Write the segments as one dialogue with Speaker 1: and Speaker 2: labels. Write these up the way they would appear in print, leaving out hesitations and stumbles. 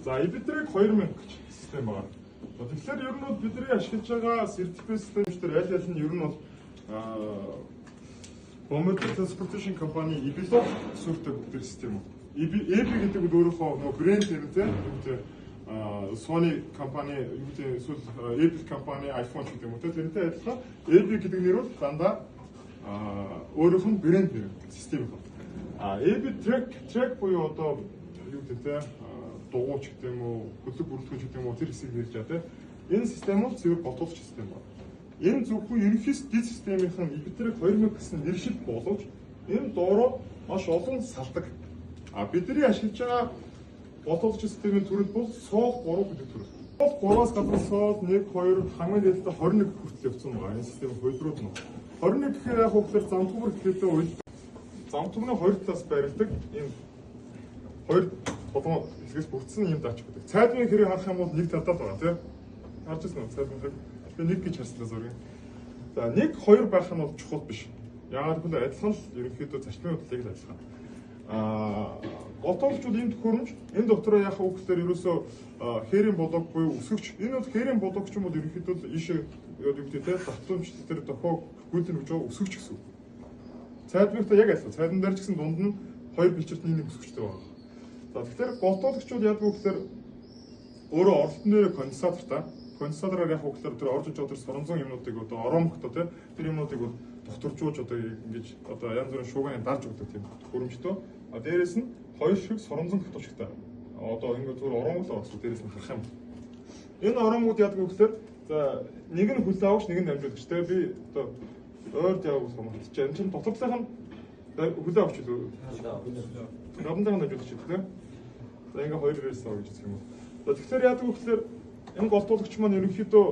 Speaker 1: За EBITRAC 2000 гэж систем байна. Тэгэхээр ер нь бол бидний ашиглаж байгаа сертификат системчдэр аль аль нь ер нь бол Bombardier Transportation компани EBITRAC сүртэй бүгд систем. EB гэдэг нь өөрөөхөө нөгөө брэнд юм те. Sony компани, эсвэл Apple компани iPhone гэдэг юм уу те. Тэрнтэй адилхан EB гэдэг нэр бол дандаа өөрөөх нь брэнд нэр систем байна. EBITRAC буюу одоо юу гэдэг те дугуйч гэдэг юм уу, хөдлөг бүрэлдэхүүн гэдэг юм уу тэр хэсгийг ярьж байгаа те. Энэ систем бол зөвхөн ботгох систем байна. Энэ зөвхөн ерөнхийс дид системийнхэн EBITRAC 2000 гэсэн нэршил боловч энэ доороо маш олон салдаг. Бидний ашиглаж байгаа ботгох системийн төрөл бол SOL 3 гэдэг төрөл. SOL 3-аас гадна SOL 1, 2 хамгийн дээдээ 21 хүртэл явсан байгаа. Энэ систем хөлдрүүд нь. 21 гэхээр яг хөөхлөр замтгуур хэлтэй үйл замтгууны хоёр талаас барилдаг энэ хоёр толгой хэсгээс бүрдсэн юм дач гэдэг. Цайдмын хэрэг харах юм бол нэг талдаа л байгаа тийм. Харж байна уу цайдмын хэрэг? Тэгээ нэг гэж харснаа зургийг. За 1, 2 байх нь бол чухал биш. Яагаад гэвэл адилхан л ерөнхийдөө зарчмын хөдөлгөөг л адилхан. Готоолчуд энэ төхөөрөмж энэ дотроо яах вэ гэхээр ерөөсөө хээрийн блок буюу өсгөгч энэ бол хээрийн блок ч юм уу ерөнхийдөө ийшээ яг гэдэг те давтамж тэр дохоо гүйтэн гэж өсгөгч гэсэн. Цайдмынхтай яг адилхан. Цайдан дээр ч гэсэн дунд нь хоёр бэлчиртний нэг өсгөгчтэй байна. За тэгэхээр голтуулагчуд яадаг вэ гэхээр өөрөө оролтон дээр конденсатортай. Конденсатороор яг хөөхлөр тэр орж иж байгаа соронзон юмнуудыг одоо оромхтой тий тэр юмнуудыг бол докторжуулж одоо ингэж одоо янз бүрийн шууганы дарж өгдөг тийм хөрөмжтэй. А дээрэс нь хоёр шиг соронзон хатуучтай. Одоо ингэ зүгээр оромглоо бас дээрэс нь харах юм. Энэ оромгууд яадаг вэ гэхээр за нэг нь хөл авагч нэг нь дамжуулагч тий би одоо ойрд явах юм бол чинь энэ чинь доторлох нь хөл авагч үү? Намдаа дамжуулагч тий. За ингээ хоёр рейс авах гэж юм. За тэгэхээр яадаг вэ гэхээр энэ голтуулагч маань ерөнхийдөө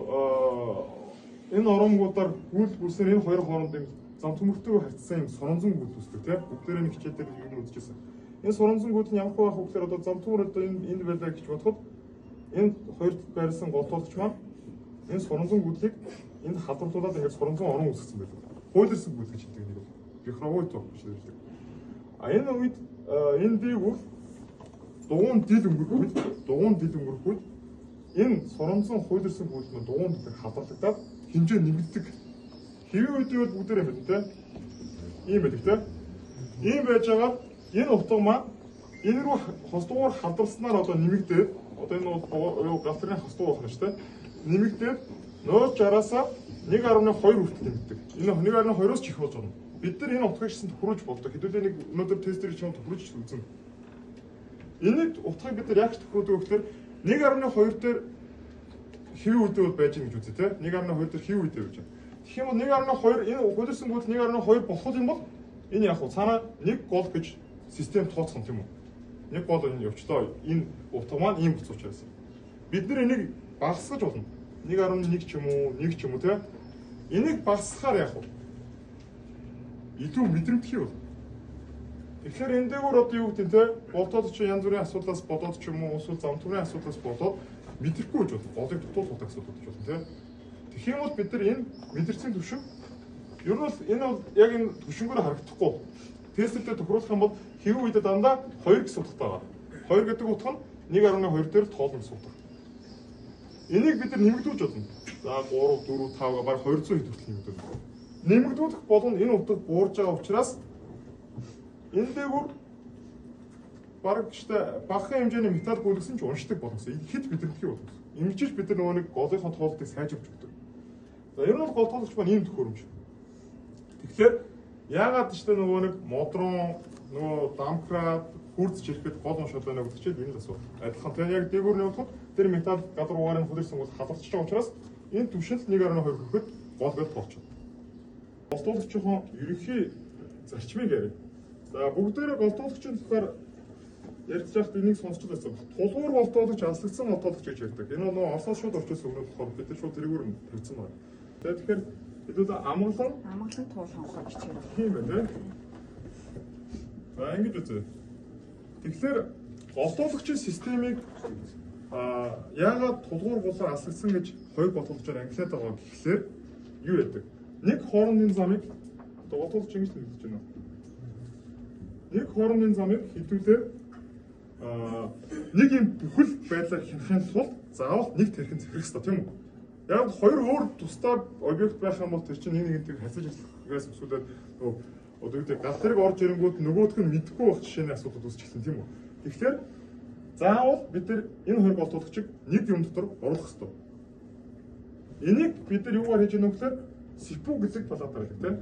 Speaker 1: энэ оромгуудаар гүйл гүсээр энэ хоёр хоорондын зам төмөртөө харьцсан юм соронзон гүйл үүсдэг тийм бүгдээрээ нэг хичээлээр юу үзчихсэн. Энэ соронзон гүйл нь ямар байх вэ гэхээр одоо зам төмөр одоо энэ байлаа гэж бодоход энэ хоёрт байрласан голтуулагч маань энэ соронзон гүйлийг энд халдварлуулаад ингээд соронзон орон үүсгэсэн байлаа. Хуйлэрсэн гүйл гэж хэлдэг нэг. Бихровой тоо гэж хэлдэг. А энэ үед энэ дээгүүр дугуун дил өнгөрөхөд энэ соронзон хуйлэрсэн гүйл нь дугуун дээр хадгалагдаад хэмжээ нэмэгддэг. Хэвийн үедээ бол бүгдээрээ мэднэ те. Ийм байдаг те. Ийм байж байгаа энэ утга маань энэ рүү хосдуугаар хадгалснаар одоо нэмэгдээд одоо энэ бол галтрын хосдуу байх нь шүү дээ. Нэмэгдээд 0.60-аас 1.2 хүртэл нэмэгдэг. Энэ 1.2-оос ч их болж байна. Бид нар энэ утгыг гэсэн тохируулж болдог. Хэдүүлээ нэг өнөөдөр тестээр чинь тохируулж үзэн. Энийг утгыг бид нар яг тохируулдаг гэхээр 1.2 дээр хэвийн үедээ бол байж гэнэ гэж үзье те. 1.2 дээр хэвийн үедээ байж. Тэгэх юм бол 1.2 энэ хөлөрсөн гүйл 1.2 болох юм бол энэ яг цаана нэг гол гэж систем тооцсон тийм үү? Нэг гол энэ явчлаа. Энэ утга маань ийм буц учраас. Бид нар энийг багасгаж болно. 1.1 ч юм уу, 1 ч юм уу те. Энийг багасгахаар яг илүү мэдрэмтгий бол. Тэгэхээр энэ дээгүүр одоо юу гэдэг те болтоод ч янз бүрийн асуудлаас болоод ч юм уу эсвэл зам төрийн асуудлаас болоод мэдрэхгүй гэж болно. Голыг дутуулах асуудал гэж болно те. Тэгэх юм бол бид нар энэ мэдэрсэн түвшин ер нь бол энэ бол яг энэ түвшингөөр харагдахгүй. Тестэлдээ тохируулах юм бол хэвэн үедээ дандаа 2 гэсэн утгатай байгаа. 2 гэдэг утга нь 1.2 дээр тоолно гэсэн утга. Энийг бид нар нэмэгдүүлж болно. За 3, 4, 5 баг 200 хэд хүртэл нэмэгдүүлнэ. Нэмэгдүүлэх болгоно энэ утга буурж байгаа учраас энэ дээгүүр бараг гэжтэй багахан хэмжээний металл гүйлгсэн ч уншдаг болгосон. Хэд мэдрэмтгий болгосон. Имжиж бид нар нөгөө нэг голынхоо тоолтыг сайжруулж өгдөг. За ер нь бол гол тоологч маань ийм төхөөрөмж. Тэгэхээр яагаад ч гэдэг нөгөө нэг модрон нөгөө дамкрат хурц чирхэд гол уншаад байна гэдэг чинь энэ л асуу. Адилхан тийм яг дээгүүр явуулахад тэр металл гадар угаарын хөлөрсөн бол халдварч байгаа учраас энэ түвшинт 1.2 хүрэхэд гол гэж тоолчихно. Голтуулагчийн ерөнхий зарчмыг ярив. За бүгдээрээ голтуулагчийн тухаар ярьж байхад энийг сонсч байсан. Тулгуур голтуулагч, алслагдсан голтуулагч гэж ярьдаг. Энэ нөгөө Оросоос шууд орчуулсан өмнө болохоор бид нар шууд тэрүүгээр нь тавьсан байна. Тэгэхээр хэдүүлээ амгалан туул хонгорч чинь. Тийм байна тийм. За ингэж үзье. Тэгэхээр голтуулагчийн системийг яагаад тулгуур болоор алслагдсан гэж хоёр голтуулагчаар ангилаад байгаа гэхлээр юу яадаг? Нэг хоорондын замыг одоо голтуулагч ингэж хэлж байна. Нэг хоорондын замыг хэдүүлээ нэг юм бүхэл байдлаар хянахын тулд заавал нэг тэрхэн захирах хэрэгтэй тийм үү? Яг хоёр өөр тусдаа объект байх юм бол тэр чинь нэг нэгнтэйг хасаж ажиллахаас өсвөлээд одоо юу гэдэг гал тэрэг орж ирэнгүүт нөгөөх нь мэдэхгүй байх жишээний асуудал үүсч эхэлсэн тийм үү? Тэгэхээр заавал бид нар энэ хоёр гол тулгчийг нэг юм дотор оруулах хэрэгтэй. Энийг бид нар юугаар хийж яах вэ гэхээр СИПУ гэдэг палатаар гэдэг тийм.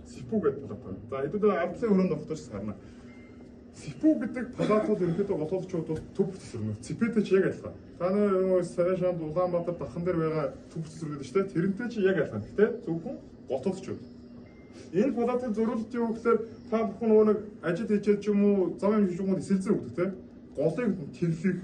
Speaker 1: СИПУ гэдэг палатаар. За хэдүүлээ ардлын өрөөнд автоос харна. СИПУ гэдэг палатууд ерөнхийдөө голоодчууд бол төв процессор. ЦП-тэй ч яг адилхан. Та нар Сарашанд Улаанбаатар дахан дээр байгаа төв процессор гэдэг чинь тэрнтэй чи яг адилхан. Гэхдээ зөвхөн голоодчууд. Энэ палатын зөрүүлэлт юу гэхээр та бүхэн нөгөө нэг ажил хийчихэд ч юм уу зам юм хийж байгаа эсэлзээ өгдөг тийм. Голыг тэрлэх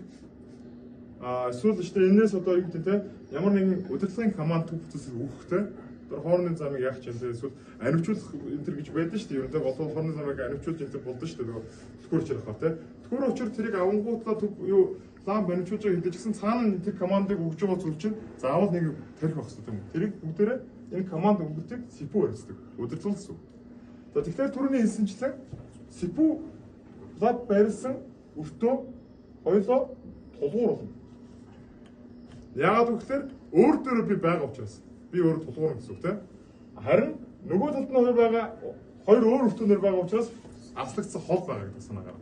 Speaker 1: эсвэл ч энэс одоо юу гэдэг тийм ямар нэгэн удирдлагын команд төв процессор өгөхтэй. Тэр хоорны замыг яах ч юм те эсвэл анивчуулах энэ төр гэж байдаг шүү дээ. Ерөнхийдөө голын хоорны замыг анивчуулж энэ төр болдог шүү дээ. Төхөөрч ярих хаа те. Төхөөр очор тэрийг авангуудлаа юу зам анивчуулж байгаа хэлдэг гэсэн цаана тэр командыг өгж байгаа зүйл чинь заавал нэг тарих байх хэрэгтэй юм. Тэрийг бүгдээрээ энэ команд өгдөг СИПУ ярьдаг. Удирдлага гэсэн. За тэгэхээр түрүүний хэлсэнчлэн СИПУ лаб барилсан өртөө хоёлоо тулгуур болно. Яагаад гэвэл өөр дөр би байгаа учраас би өөрөө тулгуур гэсэн үг тийм. Харин нөгөө талд нь хоёр байгаа хоёр өөр өртөөнөр байгаа учраас аслагдсан хол байгаа гэдэг санаагаар.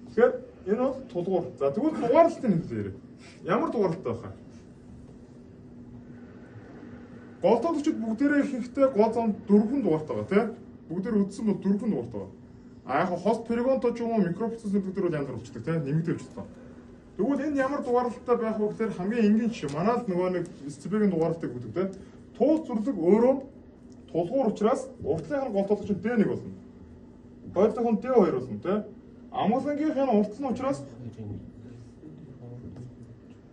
Speaker 1: Тэгэхээр энэ бол тулгуур. За тэгвэл дугаарлалтын хэлээ ярив. Ямар дугаарлалтай байх вэ? Голтоодчид бүгдээрээ ихэнхдээ гол зам 4 дугаартай байгаа тийм. Бүгдээр үдсэн бол 4 дугаартай байгаа. Яг хост перегонто ч юм уу микропроцессор бүгдээр бол янз бүр болчихдог тийм. Нэмэгдэж болчихдог. Тэгвэл энэ ямар дугаарлалтай байх вэ гэхээр хамгийн энгийн жишээ. Манай л нөгөө нэг СЦБ-ийн дугаарлалтыг өгдөг тийм. Туул зүрлэг өөрөө тулгуур учраас уртлынх нь голтоодч нь D1 болно. Хоёрдох нь D2 болно тийм. Амгалангийнх нь уртл нь учраас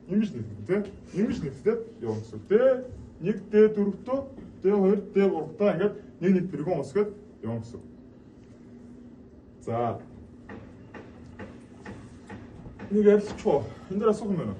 Speaker 1: нэмж нэг тийм. Нэмж нэгтэй явна гэсэн. D1 D4-төө D2 D3-таа ингээд нэг перегон усгээд явна гэсэн. За нэг ярилцчихоо. Энэ дээр асуух юм байна уу?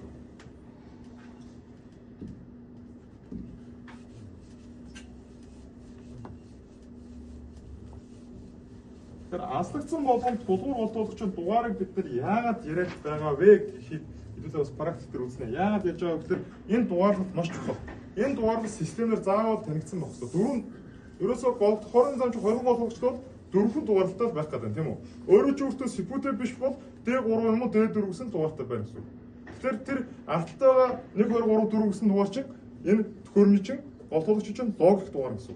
Speaker 1: Тэр аслагдсан болгонд тулгуур голдуулагчид дугаарыг бид нар яагаад яриад байгаа вэ гэхэд хэдүүлээ бас практик дээр үзнэ. Яагаад яаж байгаа гэхээр энэ дугаарлалт маш чухал. Энэ дугаарлал системээр заавал танигдсан байх хэрэгтэй. Дөрөв ерөөсөө голд хорон замч хорон голдуулагчдод 4 дугаарлалтай байх гэдэг тийм үү? Өөрөө ч өөртөө СИПУ-тэй биш бол D3 юм уу D4 гэсэн дугаартай байна гэсэн. Тэгэхээр тэр ардталтайгаа 1 2 3 4 гэсэн дугаар чинь энэ төхөөрөмж чинь голдуулагч чинь логик дугаар гэсэн.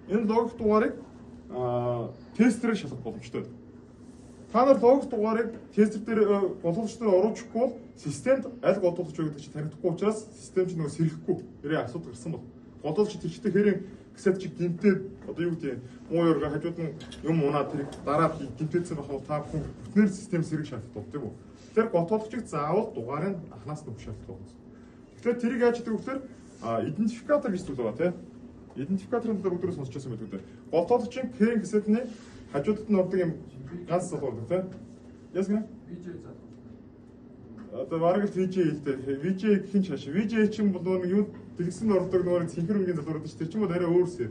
Speaker 1: Энэ логик дугаарыг тестерээр шалгах боломжтой. Та нар логик дугаарыг тестер дээр голдуулагчдаар оруулчихгүй бол системд аль голдуулагч вэ гэдэг чинь танигдахгүй учраас систем чинь нөгөө сэрхэхгүй. Тэрийн асуудал гарсан бол голдуулагч тэрчтэй хэрэг гэсэд чи гинтээд одоо юу гэдэг муу юурга хажууд нь юм унаа тэрийг дараа гинтээдсэн байх бол та бүхэн бүтнээр систем сэрэг шаарддаг тийм үү? Тэгэхээр голтоодчийг заавал дугаарыг анханаас нь өгөх шаардлагатай байна. Тэгэхээр тэрийг яаж хийдэг вэ гэхээр идентификатор гэж зүйл байгаа тийм. Идентификаторын дээр өдрөөс сонсчихсан байдаг дээ. Голтоодчийн кэрийн гэсэдний хажуудад нь ордог юм ганц залгуулдаг тийм. Яс гэнэ? VJ залгуулдаг. Одоо бараг л VJ хэлдэг. VJ гэх юм чааш. VJ чинь бол нэг юу дэлгэсэнд ордог нөгөө синхронгийн залгуулдаг шүү. Тэр чинь бол арай өөрсөө.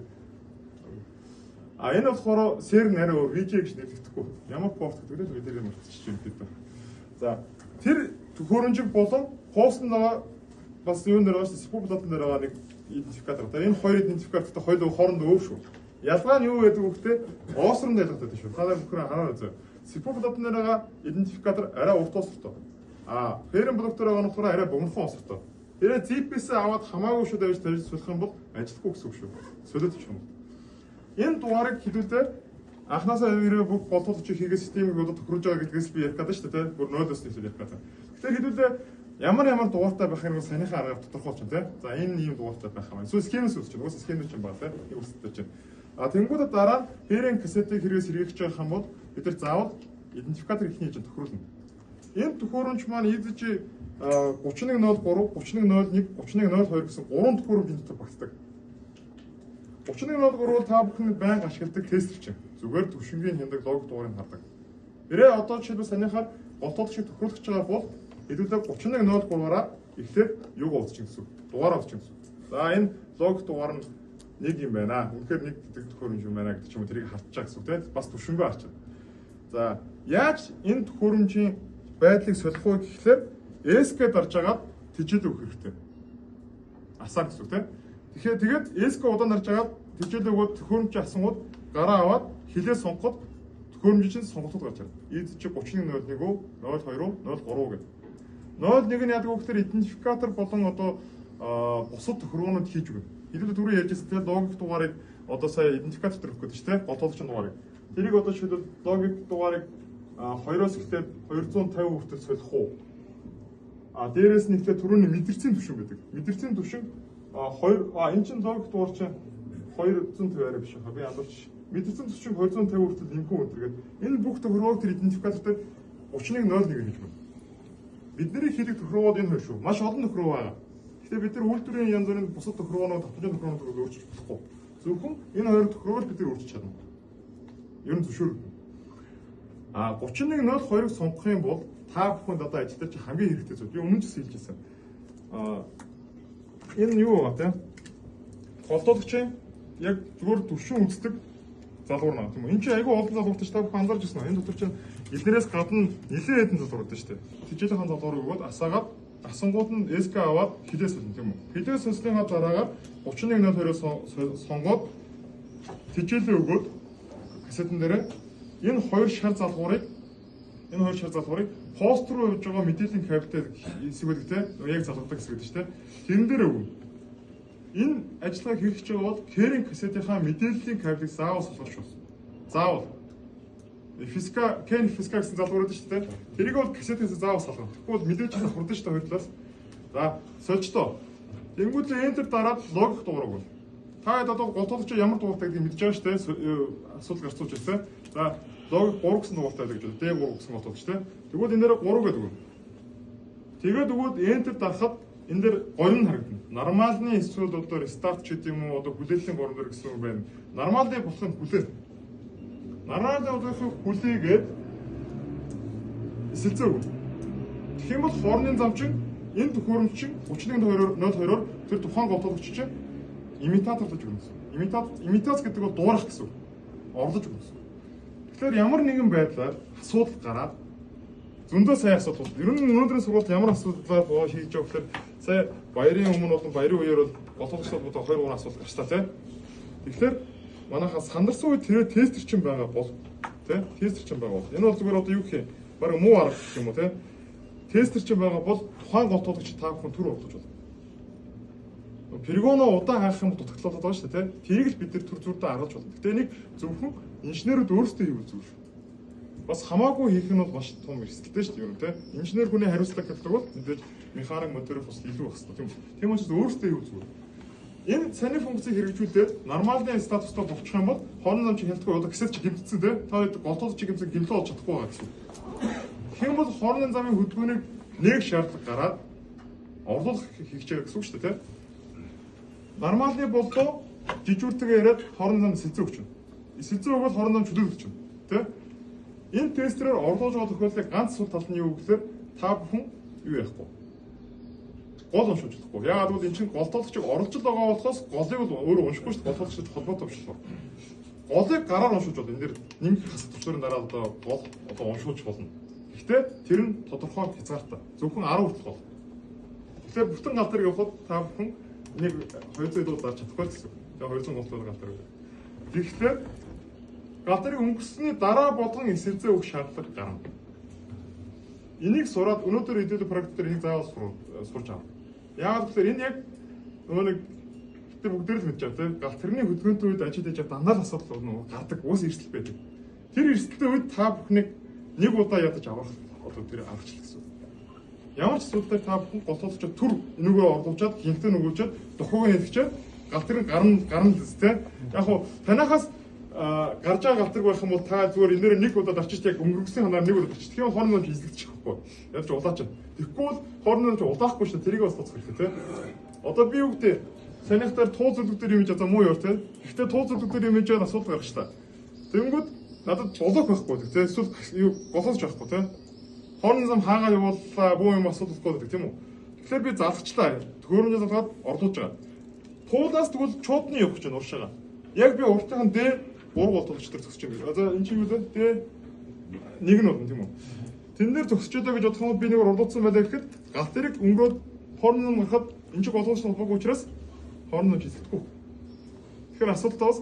Speaker 1: Энэ болохоор сэр нь арай өөр VJ гэж нэрлэгдэхгүй. Ямар порт гэдэг вэ? Бид нэр мартчих юм гэдэг. За тэр төхөөрөмжийг болон хоосон байгаа бас юу нэр бас СИПУ платн дээр байгаа нэг идентификатор. Энэ хоёр идентификатортай хоёул хоорондоо өөр шүү. Ялгаа нь юу гэдэг вэ гэхээр оосронд ялгаатай шүү. Та нар бүхэн хараа үзье. СИПУ платн дээр байгаа идентификатор арай урт усртай. Ферен блоктор байгаа нь болохоор арай богинохон усртай. Тэгээ ZIP-ээс аваад хамаагүй шүү давж тавьж суулгах юм бол ажилтгүй гэсэн үг шүү. Солиод ч юм. Энэ дугаарыг хэдүүлээ анхнаасаа ирээ бүх голдуулж хийгээ системийг одоо тохирож байгаа гэдгээс би ярих гэдэг шүү дээ. Бүр 0-оос нь ярих гэдэг. Тэгэхээр хэдүүлээ ямар дугаартай байх юм санийхаа аргаар тодорхойлж байна те. За энэ ийм дугаартай байх юм. Эсвэл схемээс үүсч байна. Уус схемээр ч юм байна те. Нэг үстэй чинь. Тэнгуудаа дараа хэрэн кассетыг хэрэгээс хэрэгжиж байгаа юм бол бид нар заавал идентификатор ихний хийж тохируулна. Энэ төхөөрөмж маань ийдэж 3103, 3101, 3102 гэсэн 3 төхөөрөмж энэ дотор багтдаг. 3103 бол та бүхэн байнга ашигладаг тестер чинь. Зүгээр төвшингийн хяндаг логик дугаарыг хардаг. Тэрээ одоо жишээлбэл санийхаар голтоодчийг тохируулж байгаа бол хэдүүлээ 3103-аараа эхлээд юг уулзчих гэсэн. Дугаараа уулзчих гэсэн. За энэ логик дугаар нь нэг юм байна. Үнэхээр нэг гэдэг төхөөрөмж юм байна гэдэг ч юм уу тэрийг хартчих гэсэн тийм бас төвшингөө харчих. За Яаж энэ төхөөрөмжийн байдлыг солих вэ гэхлээр SK дарж агаад тэжээлээ өгөх хэрэгтэй. Асаар гэсэн үг тийм. Тэгээд SK удаан дарж агаад тэжээлээ өгөөд төхөөрөмжийн асангууд гараа аваад хилээ сонгоход төхөөрөмжийн чинь сонголтууд гарч ирнэ. Эд чи 31.01, 02, 03 гэдэг. 01 нь яадаг вэ гэхээр идентификатор болон одоо бусад төхөөрөмжүүд хийж өгнө. Хэдүүлээ түрүү ярьжсэн тийм логик дугаарыг одоо сая идентификатор төрөх гэдэг чинь тийм голтоолчийн дугаарыг. Тэрийг одоо шийдэл логик дугаарыг 2-оос эхлээд 250 хүртэл солих уу? Дээрээс нь ихлээр түрүүний мэдэрцийн түвшин гэдэг. Мэдэрцийн түвшин 2 энэ чинь логик дугаар чинь 250 арай биш хаа. Би ядуулч мэдэрцийн түвшин 250 хүртэл нэмхэн өндөр гэдэг. Энэ бүх тохиолдолд тэр идентификатор дээр 31.01 гэж байна. Бидний хийдэг тохиолдол энэ хоёр шүү. Маш олон тохиолдол байгаа. Гэхдээ бид нар үйлдвэрийн янз бүрийн бусад тохиолдолд татварын тохиолдолд өөрчилж болохгүй. Зөвхөн энэ хоёр тохиолдолд бид нар өөрчилж чадна. Ер нь зөвшөөрөгдөн. 31.02-ыг сонгох юм бол та бүхэнд одоо ажилтар чи хамгийн хэрэгтэй зүйл. Би өмнө ч хэлжсэн. Энэ юу байгаа те? Голтоодогчийн яг зүгээр төвшин үздэг залуур наа тийм үү? Энд чи айгүй олон залууртай ч та бүхэн анзаарч ирсэн. Энэ дотор чинь эднэрээс гадна нэлээд хэдэн залуурд шүү дээ. Тэжээлийн залуурыг өгөөд асаагаад асангууд нь SK аваад хилээ солино тийм үү? Хилээ солсныхаа дараагаар 31.02-ыг сонгоод тэжээлээ өгөөд кассетэн дээр энэ хоёр шар залгуурыг пост руу явж байгаа мэдээллийн кабельтэй хэсэг байдаг те яг залгадаг хэсэг гэдэг чинь те тэрэн дээр өгнө. Энэ ажиллагааг хийх гэж байгаа бол кэринг кассетийнхаа мэдээллийн кабелийг заавал солих шүү. Заавал. Фиска гэсэн залгуур байдаг шүү те. Тэрийг бол кассетээс заавал солих. Тэгэхгүй бол мэдээж хурдан шүү хоёр талаас. За сольчтоо. Тэнгүүдлээ enter дараад логик дугаарыг бол. Та хэд одоо голтоолч ямар дугаартай гэдгийг мэдж байгаа шүү те. Асуудал гарцуулж байна те. За логик 3 гэсэн дугаартай байдаг гэж байна. D3 гэсэн голтоолч те. Тэгвэл энэ дээр 3 гэдэг үг. Тэгээд өгөөд enter дарахад энэ дээр горин харагдана. Нормалны эсвэл одоо рестарт ч гэдэг юм уу одоо хүлээлтийн горин дээр гэсэн үг байна. Нормалны болохын хүлээн. Нормалны болохын хүлээгээд эсэлцээ өгнө. Тэгэх юм бол хоорны замчин энэ төхөөрөмж чинь 31.02-оор тэр тухайн голтоолч чинь имитаторлож өгнө. Имитац гэдэг бол дуурах гэсэн үг. Орлож өгнө. Тэгэхээр ямар нэгэн байдлаар асуудал гараад зөндөө сайн асуудал. Ер нь өнөөдрийн сургуульд ямар асуудлаар хийж байгаа гэхээр сая баярын өмнө болон баярын үеэр бол голтоолчдод 2-3 асуудал гарчлаа тийм. Тэгэхээр манайхаа сандарсан үед тэр тестер чинь байгаа бол тийм тестер чинь байгаа бол энэ бол зүгээр одоо юу гэх юм бараг муу арга гэх юм уу тийм. Тестер чинь байгаа бол тухайн голтоолч та бүхэн төр бодлож байна. Перегоно удаан хаах юм дутагдлаад байгаа шүү дээ тийм. Тэрийг л бид нэр төр зүрдээ аргалж байна. Гэтэ энийг зөвхөн инженерүүд өөрсдөө хийвэл зүгээр. Бас хамаагүй хийх нь бол маш том эрсдэлтэй шүү дээ юм тийм. Инженер хүний хариуцлага гэдэг бол мэдээж механик моторын бас илүү байх хэрэгтэй тийм. Тийм учраас өөрсдөө хийвэл зүгээр. Энэ цааны функцийг хэрэгжүүлээд нормалны статустай болчих юм бол хооронд нам чи хялтгүй одоо кассет чи гимтсэн тийм. Та хэд голтоолч гимтсэн гимлээ олж чадахгүй байгаа гэсэн. Тэгэх юм бол хоорондын замын хөдөлгөөнийг нэг шаардлага гараад орлуулах хийх гэж байгаа гэсэн үг шүү дээ тийм. Нормалны болдоо жижүүртэйгээ яриад хоорондын зам сэлцээ өгч байна. Сэлцээ өгвөл хоорондоо чөлөөлж байна. Тэ? Энэ тестерээр орлуулж байгаа тохиолдлыг ганц сул тал нь юу гэхээр та бүхэн юу ярихгүй. Гол уншиж болохгүй. Яагаад гэвэл эн чинь голтоолчийг оруулж байгаа болохоос голыг бол өөрөө уншихгүй шүү дээ. Голтоолчтой холбоотой болчихлоо. Голыг гараар уншиж бол энэ дэр нэмэх хасах төвчөрийн дараа гол одоо уншуулж болно. Гэхдээ тэр нь тодорхой хязгаартай. Зөвхөн 10 хүртэл гол. Тэгэхээр бүтэн гал дээр явхад та бүхэн нэг 200 дуу зарж чадахгүй гэсэн. Тэгээ 200 голтол гал дээр. Тэгэхээр гал дээрийг өнгөрсөний дараа болгон эсэлзээ өгөх шаардлага гарна. Энийг сураад өнөөдөр хэдүүлээ практикээр энийг заавал сурч авах. Яагаад гэвэл энэ яг нөгөө нэг бид бүгдээр л мэдж байгаа тийм гал тэрний хөдөлгөөнтэй үед ажил хийж дандаа л асуудал нөгөө гардаг уус эрсдэл байдаг. Тэр эрсдэлтэй үед та бүхнийг нэг удаа ядаж авах одоо тэр аргачлал гэсэн. Ямар ч асуудалтай та бүхэн голтоолч төр энүүгээ орлуулчаад хинтэн нөгөөчөөд дохоогоо хэлчихээ гал тэр гарна л тийм. Яг хуу танахаас гарч байгаа галтар байх юм бол та зүгээр энээр нэг удаа дарчиж яг өнгөрсөн ханаар нэг удаа дарчих. Тэгэхээр хоорондоо хийлэгдчих واخгүй. Яаж улаач. Тэгэхгүй бол хоорондоо улаахгүй шүү. Тэрийг бас тоцох хэрэгтэй тийм. Одоо би юу гэдэг санийхтаар туу зөвлөг дээр юм хийж одоо муу ёр тийм. Гэхдээ туу зөвлөг дээр юм хийж байгаа асуудал гаргачлаа. Тэнгүүд надад болоок байхгүй тийм. Эсвэл юу голоос байхгүй тийм. Хоорондоо зам хаагаа явууллаа буу юм асуудалгүй гэдэг тийм үү. Тэгэхээр би залгачлаа. Төхөөрөмжөө залгаад орлуулж байгаа. Туулаас тэгвэл чуудны явах гэж байна уршаага. Яг би уртынхан дээр 3 голтолч төр зөсч юм. Одоо энэ чи юу вэ? Нэг нь болно тийм үү. Тэн дээр зогсож байгаа гэж бодох юм бол би нэг урдуудсан байлаа гэхэд гал дээрийг өнгөрөөд хооронд нь гарахад энэ ч болгоомж холбоогүй учраас хооронд нь хилдэхгүй. Тэгэхээр асуудал тоос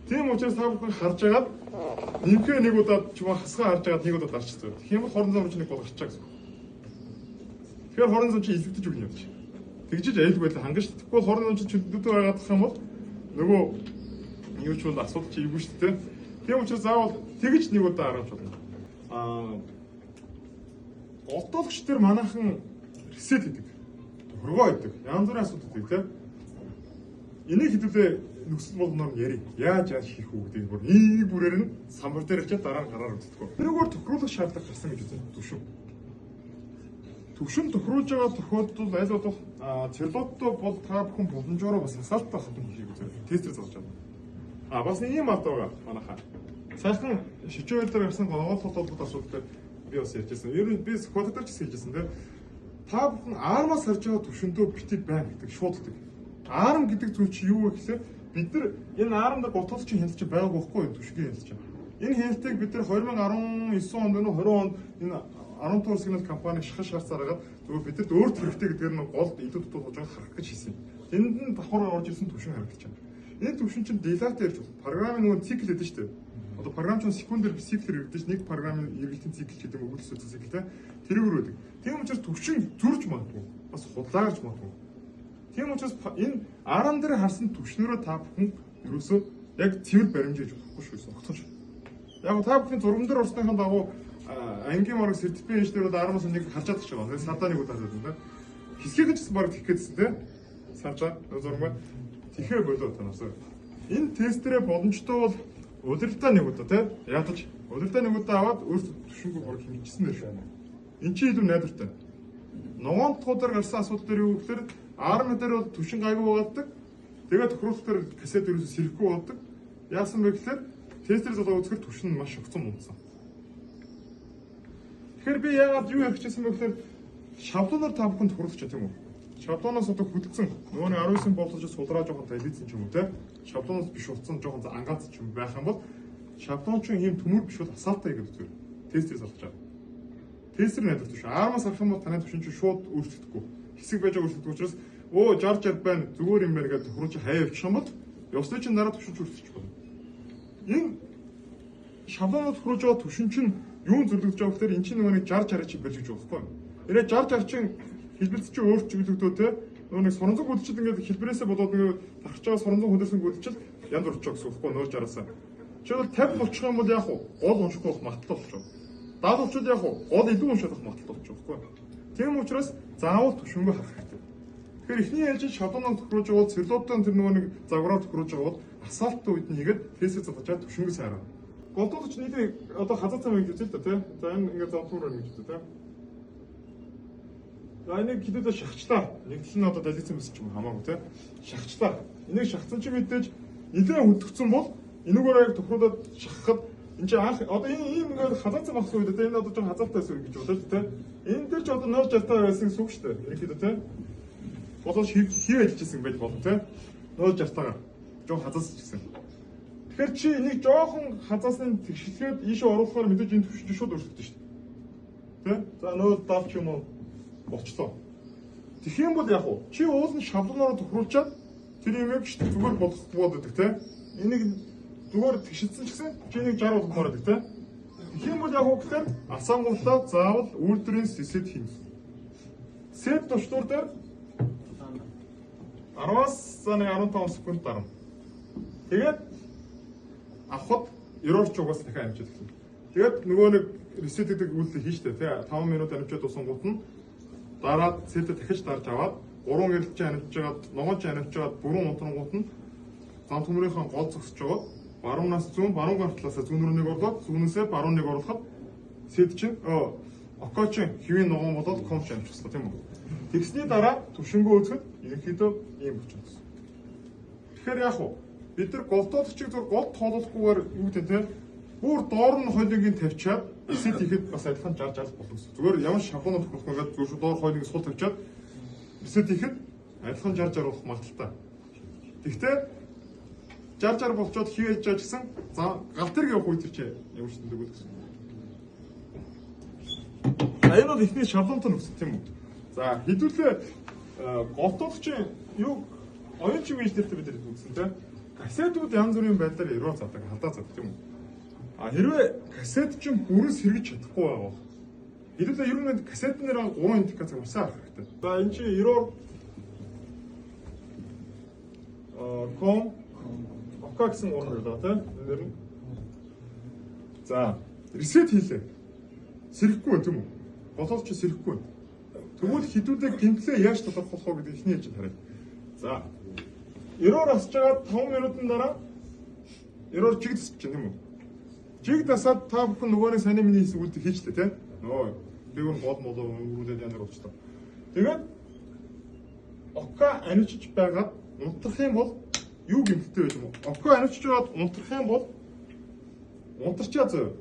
Speaker 1: тийм учраас та бүхэн харж агаад нэмхээ нэг удаа ч юм уу хасгаа харж агаад нэг удаа дарчихсан. Тэгэх юм бол хооронд зам чинь нэг болгочихаа гэсэн. Тэгэхээр хооронд зам чинь илвдэж өгнө юм чи. Тэгжиж аюул байл хангаж тэгэхгүй хооронд зам чинь чөлдөөд байгаад тах юм бол нөгөө юу ч бол асуудал чи ийгүй шүү дээ. Тийм учраас заавал тэгж нэг удаа харж болно. Голдоологч төр манайхан ресет хийдэг. Хөргөө хийдэг. Янз бүрийн асуудал үүдэг тийм. Энийг хэдүүлээ нөхцөл болгоноор яри. Яаж хийх үү гэдэг бүр нэг бүрээр нь самбар дээр очиад дараа нь гараар үздэг. Тэрүүгээр тохируулах шаардлага гарсан гэж үзэн төвшин. Төвшин тохируулж байгаа тохиолдолд аль болох церлоттой бол та бүхэн боломжоор бас асаалттай хатан хийх үзээ. Тестер зааж байгаа. Бас нэг юм алд байгаа манайхаа. Сайхан шижүүл дээр гарсан гонголт холбоотой асуудал би бас ярьжсэн. Ер нь би скватерч хэлжсэн тийм. Та бүхэн армаас харж байгаа төвшөндөө битээ байна гэдэг шууд гэдэг. Арм гэдэг зүйл чи юу вэ гэхээр бид нар энэ армд готол чинь хяналтч байгааг байхгүй юу түшгийн хяналтч. Энэ хяналтыг бид нар 2019 онд өнөө 20 онд энэ 10 дугаар сигнал компани шахаж шаарцаараад зөвхөн бидэд өөрт хэрэгтэй гэдэг нь гол илүү дутуулж байгаа харах гэж хийсэн. Тэнд нь давхар орж ирсэн түвшин харагдаж байна. Энэ түвшин чинь дилат ярьж байна. Програмын нөгөө цикл гэдэг шүү дээ. Одоо програм чинь секундээр цикл хэрэгдэж нэг програмын эргэлтийн цикл гэдэг нь өгүүлсэн цикл те тэр өрөөдөг. Тийм учраас түвшин зурж магадгүй. Бас худлаарч магадгүй. Тийм учраас энэ арам дээр харсан түвшнөрөө та бүхэн ерөөсөө яг цэвэр баримжиж болохгүй шүү огтхож. Яг та бүхэн зурган дээр орсныхаа дагуу ангийн марк сертификат дээр арамаас нэг харж чадах шиг байна. Сардаа нэг удаа хараад байна. Хэсгийг ч баг тэгэх гэсэн те. Сардаа зурмаа тэгэхээр болоо танаас. Энэ тестерээ боломжтой бол удирдаа нэг удаа те. Ядаж удирдаа нэг удаа аваад өөрсдөө түвшингүй баг хэмжижсэн байх шүү. Энд чи илүү найдвартай. Ногоонтгуудаар гарсан асуудал дээр юу гэхээр арм дээр бол түвшин гайгүй байгааддаг. Тэгээд тохируулах дээр кассет ерөөсө сэрхгүй болдог. Яасан бэ гэхээр тестер залгаа үзэхэр түвшин маш өгцөн мундсан. Тэгэхээр би яагаад юу ярих гэсэн бэ гэхээр шаблоноор та бүхэн тохируулах ч тийм үү. Шаблоноос одоо хөдөлсөн нөгөө 19 боловч сулраа жоохон талицсан ч юм уу те. Шаблоноос биш утсан жоохон ангаацсан ч юм байх юм бол шаблон ч юм төмөр биш бол асаалтаа гэдэг зүгээр. Тестер залгаж байгаа. Тестер найдвар түвшин. Армаас харах юм бол танай түвшин чинь шууд өөрчлөгдөхгүй. Хэсэг байж байгаа өөрчлөгдөх учраас оо 60 байна зүгээр юм байна гэдэг тохируулж хаяа явчих юм бол ёстой чинь дараа түвшин өөрчлөж болно. Энэ шаблонод тохируулж байгаа түвшин чинь юу зөвлөгдөж байгаа гэхээр эн чинь нөгөө 60 чи барьж гэж байхгүй юу? Ирээ 60 чинь хэлбэлт чинь өөр чиглэгдөө те нөгөө нэг соронзог хөдөлчд ингээд хэлбэрээсээ болоод ингээд тархаж байгаа соронзог хөдөлсөн хөдөлчд янз бүрч байгаа гэсэн үг байхгүй нөгөө 60-аас. Жишээл 50 болчих юм бол яг гол уншихгүй болох магадлал болчих. 70 болчиход яг гол илүү унших магадлал болчих байхгүй юу? Тийм учраас заавал түвшингөө харах хэрэгтэй. Тэгэхээр эхний ярьж шаблоноор тохируулж байгаа церлоттой тэр нөгөө нэг загвараар тохируулж байгаа бол асаалттай үед нь хийгээд тестээ залгаж түвшингөө сайраа. Голдоологч нийтээ одоо хазаа цам гэж үзэл та тийм. За энэ ингээд замтуур гэж үзэл тийм. За энийг хэдүүлээ шахчлаа. Нэгдэл нь одоо далицсан мэс ч юм хамаагүй тийм. Шахчлаа. Энийг шахсан чи мэдээж нэлээд хөдөгцөн бол энүүгээр яг тохируулаад шахахад энэ чинь анх одоо энэ ингээд хазаа цам авсан үед энэ одоо жоохон хазаалтай байсан гэж бодож тийм. Энэ дээр ч одоо 060 байсан гэсэн үг шүү дээ. Ерөнхийдөө тийм. Болооч хий ажиллажсэн байж болно тийм. 060-аар жоохон хазаалсан гэсэн. Тэгэхээр чи энийг жоохон хазаасны тэгшилгээд ийшээ оруулахаар мэдээж энэ түвшин шууд өөрчлөгдөн шүү дээ. Тэ? За 070 ч юм уу болчлоо. Тэгэх юм бол яг уу чи уул нь шаблоноор тохируулчаад тэр юмыг зүгээр болгохгүй байдаг тийм. Энийг зүгээр тэгшилсэн ч гэсэн чи энийг 60 болгомоор байдаг тийм. Тэгэх юм бол яг уу гэхээр асаангууллаа заавал үйлдвэрийн сет хийнэ. Сет төвчнөр дээр 10-аас 15 секунд дарна. Тэгээд авахд ерөөч угаас дахиад амжиж эхэлнэ. Тэгээд нөгөө нэг ресет гэдэг үйлдэл хийжтэй тий 5 минут амжиж дууссан гут нь дараа сетэ дахиж дарж аваад 3 гэрэлч амжиж жагаад ногоон ч амжиж жагаад 4 унтрангууд нь зам төмрийнхээ гол зогсож жагаад баруунаас зүүн баруун гар талаас зүүн рүү нэг орлоод зүүнээсээ баруун нэг оруулахад сет чинь окоч хэвийн ногоон болоод комч амжчихсан тийм үү. Тэгсний дараа түвшингөө үзэхэд ерөнхийдөө ийм болчихсон. Тэгэхээр яах вэ? Бид нар голдоологчийг зөв гол тоолуулахгүйгээр юу гэдэг те бүр доор нь хойлонгийн тавьчаад эсэт ихэд бас адилхан 60 болох гэсэн. Зүгээр ямар шаблонод тохиолдох гэдэг зүгээр шүү доор хойлонгийн сул тавьчаад эсэт ихэд адилхан 60 болох магадaltaй. Тэгвэл 60 болчоод хий яж гэсэн за гал дээр явах үед чи ямар ч тэндэг үү гэсэн. Энэ бол ихний шаблонтой нөхцөл тийм үү? За хэдүүлээ голтоодчин юу оюун чиг инженертэй бид үзсэн тийм. Кассетууд янз бүрийн байдлаар эрөө задаг, халдаа задаг тийм үү? Хэрвээ кассет чинь бүрээс хэрэгж чадахгүй байгаа бол хэдүүлээ ер нь кассет нэр 3 индикац уншаа авах хэрэгтэй. За энэ чинь эрөө ком ока гэсэн уран байлаа тийм. Нэр нь. За ресет хийлээ. Сэрэхгүй байна тийм үү? Голоолч сэрэхгүй байна. Тэгвэл хэдүүлээ гинтлээ яаж тодорхойлох вэ гэдэг ихний хэлж харъя. За эроор асж байгаа 5 минутын дараа эроор чиг тасч чинь тийм үү? Чиг тасаад та бүхэн нөгөөний саний миний хэсэг үлдээ хийчлээ тийм. Нөө дээгүүр гол молоо өргүүлээд яндар уучтаа. Тэгээд ока анивчж байгаад унтрах юм бол юу гэмтэлтэй байж юм бэ? Ока анивчж байгаад унтрах юм бол унтарчаа зөө.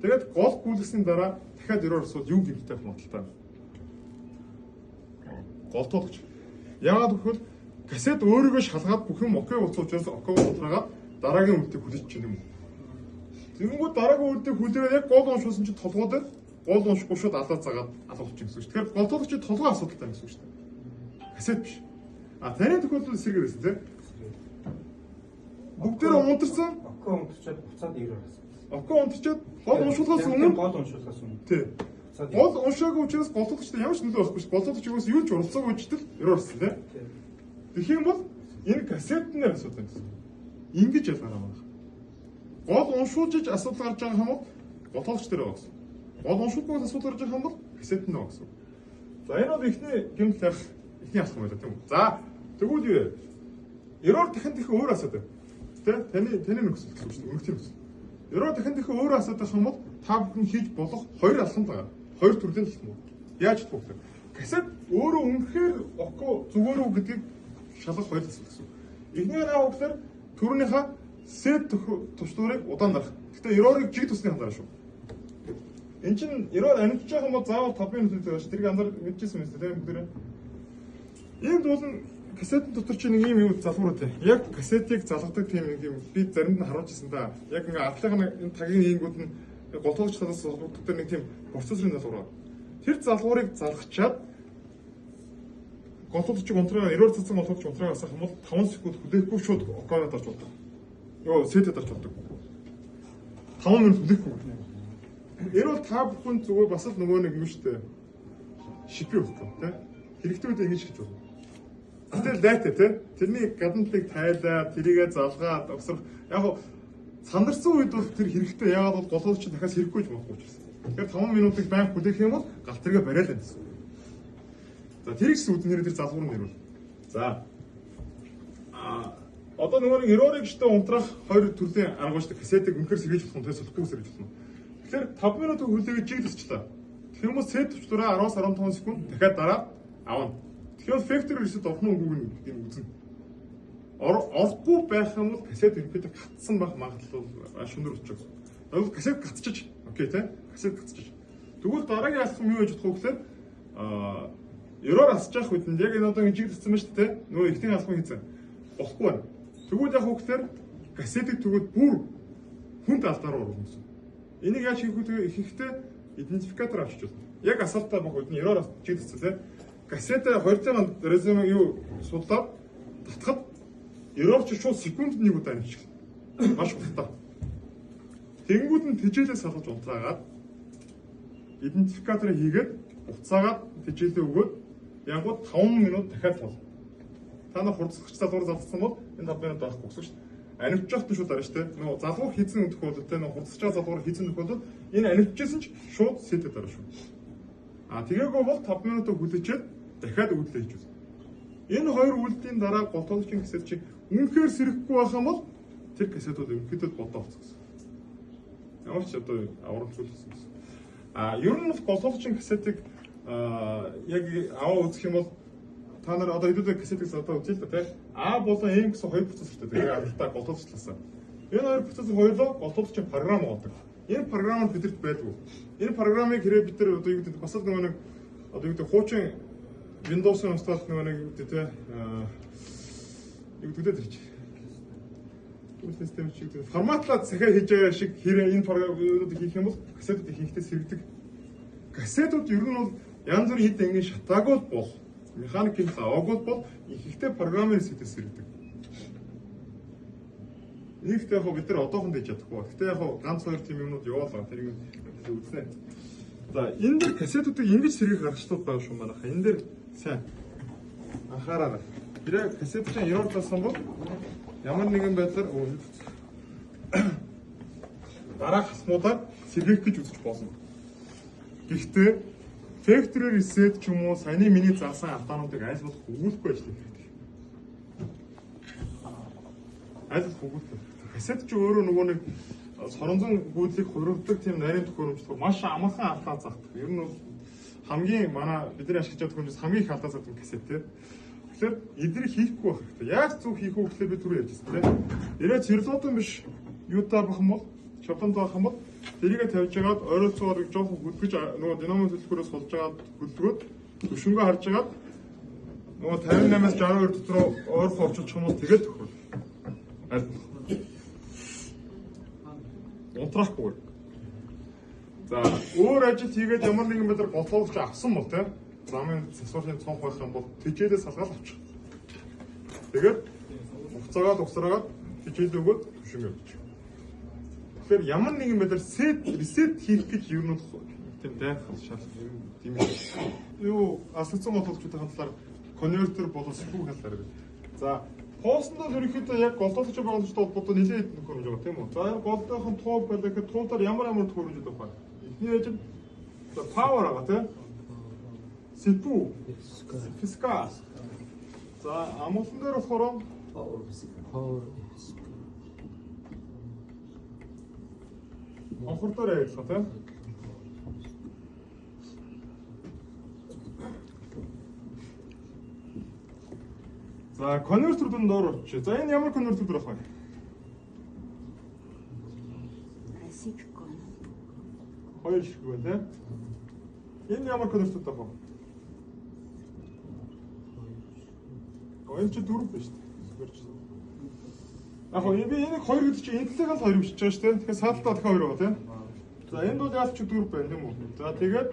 Speaker 1: Тэгээд гол гүйлгэсний дараа дахиад эроор асууд юу гэмтэлтэй байх магадлалтай. Голтоодч. Яагаад гэвэл кассет өөрийгөө шалгаад бүх юм окей болсон учраас оког унтраагаад дараагийн үлдийг хүлээж чинь юм. Тэгэнгүүт дараагийн үлдийг хүлээгээд яг гол уншуулсан чинь толгойд гол уншихгүй шууд алаад цагаад алуулчих гэсэн үг шүү. Тэгэхээр голтоодч толгой асуудалтай гэсэн үг шүү. Кассет биш. Таны тохиолдолд эсрэгээр байсан тийм. Бүгдээр унтарсан.
Speaker 2: Окоо унтарчаад буцаад ирээ байсан.
Speaker 1: Окоо унтарчаад гол уншуулгаас өмнө
Speaker 2: гол уншуулгаас өмнө.
Speaker 1: Тийм. Гол уншаагүй учраас голтоодчтой ямар ч нөлөө байхгүй ш. Голтоодч юус юу ч уралцаагүй ч эрөө орсон тийм. Тэгэх юм бол энэ кассетны асуудал гэсэн. Ингэж ялгараа байна. Гол уншуулж асуудал гарч байгаа юм бол голтоодч дээр байгаа гэсэн. Гол уншуулгүй асуудал гарч байгаа юм бол кассет нь байгаа гэсэн. За энэ бол ихний гэмтэл ярих ихний алхам байлаа тийм үү. За тэгвэл юу вэ? Эроор дахин өөр асуудал. Тэ таны нөхцөл гэсэн үг шүү дээ. Өмнөх тийм үү. Эроор дахин өөр асуудал юм бол та бүхэн хийж болох хоёр алхам байгаа. Хоёр төрлийн алхам. Яаж чадах вэ? Кассет өөрөө үнэхээр око зүгээр үү гэдгийг шалгах хоёр асуудал гэсэн. Эхнийхээ хавьлаар төрөнийхөө сет төвчдөрийг удаан дарах. Гэтэ эрорыг жиг тусны хандараа шүү. Энд чинь эроор анивч байгаа юм бол заавал 5 минут үлдэх байж. Тэрийг андар мэдчихсэн юм шүү дээ бүгдээрээ. Энд бол кассетын дотор чинь нэг юм юу залгуураад байна. Яг кассетыг залгадаг тийм нэг юм би заримд нь харуулж ирсэн да. Яг ингээ артлын энэ тагийн хийнгүүд нь голтоодч талаас залгуудаг дээр нэг тийм процессорын залгуур. Тэр залгуурыг залгачаад голтоодчиг унтраа эроор цацсан голтоодч унтраа асах юм бол 5 секунд хүлээхгүй шууд оконоо дарж болдог. Йоо сетэд дарж болдог. 5 минут хүлээхгүй. Эроор та бүхэн зүгээр бас л нөгөө нэг юм шүү дээ. Шипи өгөх тийм. Хэрэгтэй үед ингэж хийж болно. Гэтэл лайтай тийм. Тэрний гадна талыг тайлаа, тэрийгэ залгаад өгсөх. Яг нь сандарсан үед бол тэр хэрэгтэй. Яагаад бол голоодч дахиад сэрэхгүй юм болохгүй ч гэсэн. Тэгэхээр 5 минутыг байнга хүлээх юм бол галтэргээ бариалаа гэсэн. За тэрийг ч үднээр тэр залгуур нэрвэл. За одоо нөгөө нэг эрорыг штэ унтрах хоёр төрлийн арга шүү дээ. Кассетыг үнэхээр сэргийж болох юм, тэгээ солихгүй сэргийж болох юм. Тэгэхээр 5 минутыг хүлээгээд жиг тасчлаа. Тэгэх юм бол сет төвчдөрөө 10-15 секунд дахиад дараа авна. Тэгэхээр factory reset орно үгүй нэг үзнэ. Ордгүй байх юм бол кассет инпут гатсан байх магадлал шөнөр өчөг. Тэгвэл кассет гатчих. Окей тий? Кассет гатчих. Тэгвэл дараагийн алхам юу гэж бодох вэ гэхээр эроор асч явах үед яг энэ одоо жиг тассан байна шүү дээ. Нөгөө ихний алхам хийсэн. Болохгүй байна. Тэгвэл яг хөөхлөөр кассетыг тэгвэл бүр хүнд алдаар оруулна гэсэн. Энийг яаж хийх вэ? Ихэхдээ идентификатор авчиж байна. Яг асуултаа баг үед нь эроор жиг тассан тий. Кассетээ 200 онд резюме юу судлаад татхад эроор ч шууд секунд нэг удаа анивчих. Маш хурдтай. Тэнгүүд нь тэжээлээ салгаж унтраагаад идентификаторыг хийгээд уцаагаад тэжээлээ өгөөд янгууд 5 минут дахиад бол. Та нар хурцлагч залгуур залгсан бол энэ 5 минут байхгүй гэсэн шүү дээ. Анивчхад нь шууд арай шүү дээ. Нөгөө залгуур хийсэн тохиолдолд те нөгөө хурцлагч залгуур хийсэн тохиолдолд энэ анивчжсэн ч шууд сетэд арай шүү. Тэгээгүй бол 5 минутаа хүлээчээд дахиад үйлдэл хийж үзье. Энэ хоёр үйлдэлийн дараа голтоодчийн кассет чи үнэхээр сэрэхгүй байх юм бол тэр кассетууд ерөнхийдөө бодоо авчихсан. Ямар ч одоо аврамжуулсан гэсэн. Ер нь голтоодчийн кассетыг яг аваа үзэх юм бол та нар одоо хэдүүлээ кассетыг одоо үзье л да тийм. Болон M гэсэн хоёр процессортой. Тэгээ арилтаа голтоодчлаасаа. Энэ хоёр процессор хоёулаа голтоодчийн програм авдаг. Энэ програм бидэрт байдгүй. Энэ програмыг хэрэг бид нар одоо юу гэдэг бас л нөгөө нэг одоо юу гэдэг хуучин Windows-ын install нөгөө нэг юу гэдэг те юу гэдэг тэр чинь. Систем шиг форматлаад захиа хийж байгаа шиг хэрэг энэ програмуудыг хийх юм бол кассетууд хийхдээ сэргдэг. кассетууд ер нь бол янз бүрийн хэд ангийн шатаагүй бол механикийн аваагүй бол ихэнхдээ програмын сэтэс ирдэг. Нэгт яг бид нар одоохон дэж чадахгүй. Гэхдээ яг ганц хоёр тийм юмнууд яваалаа. Тэрийг үзнэ. За энэ дэр кассетуудыг ингэж сэргийг гаргачлууд байгаа шүү манайха. Энэ дэр сайн анхаараарай. Тэр кассет чинь 90 тасан бол ямар нэгэн байдлаар дараах хасмуудаар сэргийх гэж үзэж болно. Гэхдээ factory reset ч юм уу саяны миний заасан алтаануудыг аль болох өгүүлэхгүй ажиллах хэрэгтэй. Аль болох өгүүлэхгүй. Кассет ч өөрөө нөгөө нэг соронзон гүйдлийг хувиргадаг тийм нарийн төхөөрөмжлөг маш амархан алдаа заахдаг. Ер нь бол хамгийн манай бидний ашиглаж байгаа төхөөрөмжөөс хамгийн их алдаа заахдаг кассет тийм. Тэгэхээр эднийг хийхгүй байх хэрэгтэй. Яг зөв хийх үү гэхлээр би түрүү ярьжсэн тийм. Ирээд цэрлотон биш юутай бах юм бол шаблон таах юм бол тэрийгэ тавьж байгаад ойролцоогоор жоохон хөдөлгөж нөгөө динамо төлөвлөхөөс болж байгаад хөдөлгөөд төвшөнгөө харж байгаад нөгөө 58-аас 62 дотор ойрхон орчуулчих юм бол тэгээд төхөөрөл. Аль унтрахгүй. За өөр ажил хийгээд ямар нэгэн байдлаар бодлогч авсан бол тийм замын засварын цонх байх юм бол тэжээлээ салгаал авчих. Тэгээд угцаагаад угсраагаад тэжээлээ өгөөд төвшөнгөө авчих. Тэгэхээр ямар нэгэн байдлаар reset хийх гэж ер нь тийм дайхал шаардлага тийм юу асуусан бодлогчдын талаар конвертер болон сэлбэг талаар. За постнд ерөнхийдөө яг голдуулж байгаа боломжтой холбоотой нэлээд төхөөрөмж байгаа тийм үү. За голдоохон туу байлаа гэхэд туулаар ямар төхөөрөмжүүд байгаа вэ? Эхний ажил power байгаа тийм. Сэлбэг, фиска. За амгалан дээр болохоор power онхордоор ажиллах тийм. За конвертерүүд доор орчих. За энэ ямар конвертер байх вэ?
Speaker 3: Сипкон.
Speaker 1: Хоёр шиг байна тийм. Энэ ямар конвертер байх вэ? Хоёр ч дөрөв байна шүү дээ. Яг нь би энийг хоёр гэдэг чинь энэ талыг л хоёр бичиж байгаа шүү дээ. Тэгэхээр саалтаа дахиад хоёр байгаа тийм. За энд бол яалч дөрөв байна тийм үү? За тэгээд